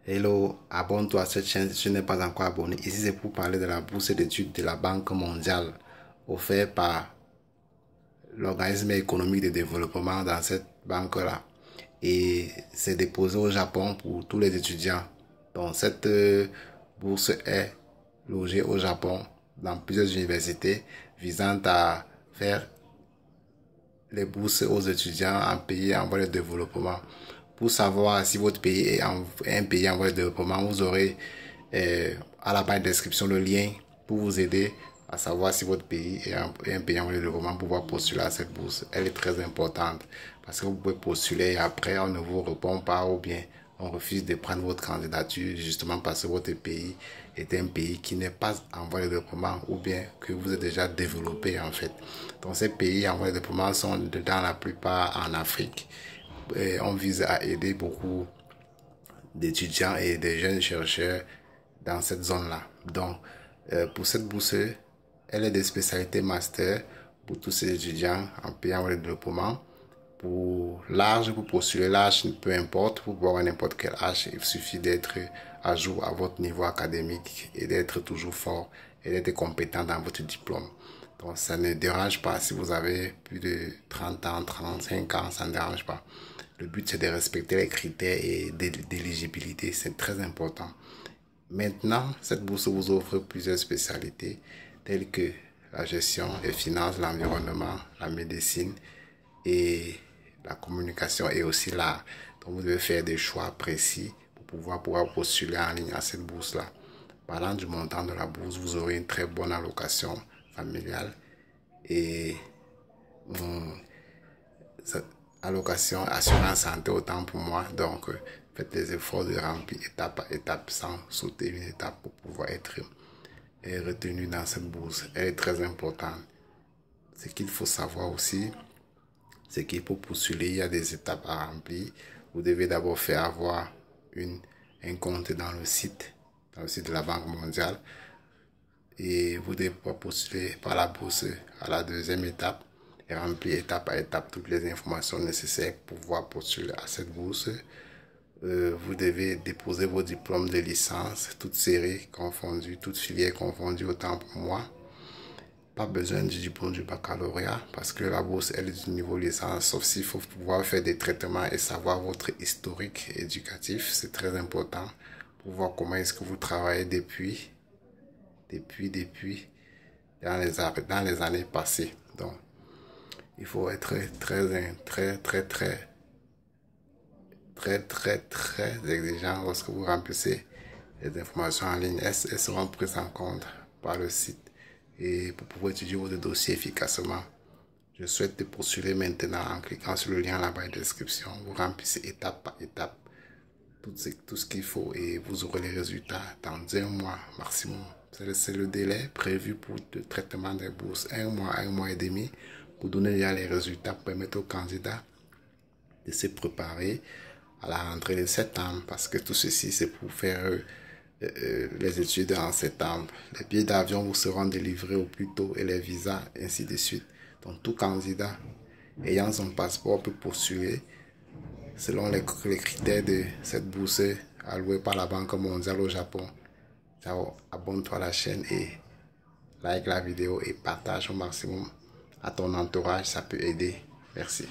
Hello, abonne-toi à cette chaîne si tu n'es pas encore abonné. Ici, c'est pour parler de la bourse d'études de la Banque mondiale offerte par l'organisme économique de développement dans cette banque-là. Et c'est déposé au Japon pour tous les étudiants. Donc, cette bourse est logée au Japon dans plusieurs universités visant à faire les bourses aux étudiants en pays en voie de développement. Pour savoir si votre pays est un pays en voie de développement, vous aurez à la barre de description le lien pour vous aider à savoir si votre pays est un pays en voie de développement pour pouvoir postuler à cette bourse. Elle est très importante parce que vous pouvez postuler et après on ne vous répond pas ou bien on refuse de prendre votre candidature justement parce que votre pays est un pays qui n'est pas en voie de développement ou bien que vous êtes déjà développé en fait. Donc ces pays en voie de développement sont dans la plupart en Afrique. Et on vise à aider beaucoup d'étudiants et de jeunes chercheurs dans cette zone-là. Donc pour cette bourse, elle est de spécialité master pour tous ces étudiants en pays en voie de développement. Pour l'âge, pour postuler l'âge, peu importe, pour pouvoir avoir n'importe quel âge, il suffit d'être à jour à votre niveau académique et d'être toujours fort et d'être compétent dans votre diplôme. Donc ça ne dérange pas si vous avez plus de 30 ans, 35 ans, ça ne dérange pas. Le but c'est de respecter les critères et d'éligibilité, c'est très important. Maintenant, cette bourse vous offre plusieurs spécialités telles que la gestion, les finances, l'environnement, la médecine et la communication et aussi l'art. Donc vous devez faire des choix précis pour pouvoir postuler en ligne à cette bourse-là. Parlant du montant de la bourse, vous aurez une très bonne allocation familiale et allocation assurance santé autant pour moi. Donc faites les efforts de remplir étape par étape sans sauter une étape pour pouvoir être retenu dans cette bourse. Elle est très importante. Ce qu'il faut savoir aussi, c'est qu'il faut postuler, il y a des étapes à remplir. Vous devez d'abord faire avoir un compte dans le site de la Banque mondiale. Et vous devez postuler par la bourse à la deuxième étape et remplir étape par étape toutes les informations nécessaires pour pouvoir postuler à cette bourse. Vous devez déposer vos diplômes de licence, toutes séries confondues, toutes filières confondues autant pour moi. Pas besoin du diplôme du baccalauréat parce que la bourse elle est du niveau licence, sauf s'il faut pouvoir faire des traitements et savoir votre historique éducatif. C'est très important pour voir comment est-ce que vous travaillez depuis dans les années passées. Donc, il faut être très exigeant lorsque vous remplissez les informations en ligne. Elles seront prises en compte par le site et pour pouvoir étudier votre dossier efficacement. Je souhaite postuler maintenant en cliquant sur le lien là-bas en description. Vous remplissez étape par étape tout ce qu'il faut et vous aurez les résultats dans un mois maximum. C'est le délai prévu pour le traitement des bourses. Un mois et demi pour donner les résultats, pour permettre aux candidats de se préparer à la rentrée de septembre parce que tout ceci c'est pour faire les études en septembre. Les billets d'avion vous seront délivrés au plus tôt et les visas ainsi de suite. Donc tout candidat ayant son passeport peut postuler selon les critères de cette bourse allouée par la Banque mondiale au Japon. Ciao, abonne-toi à la chaîne et like la vidéo et partage au maximum à ton entourage, ça peut aider. Merci.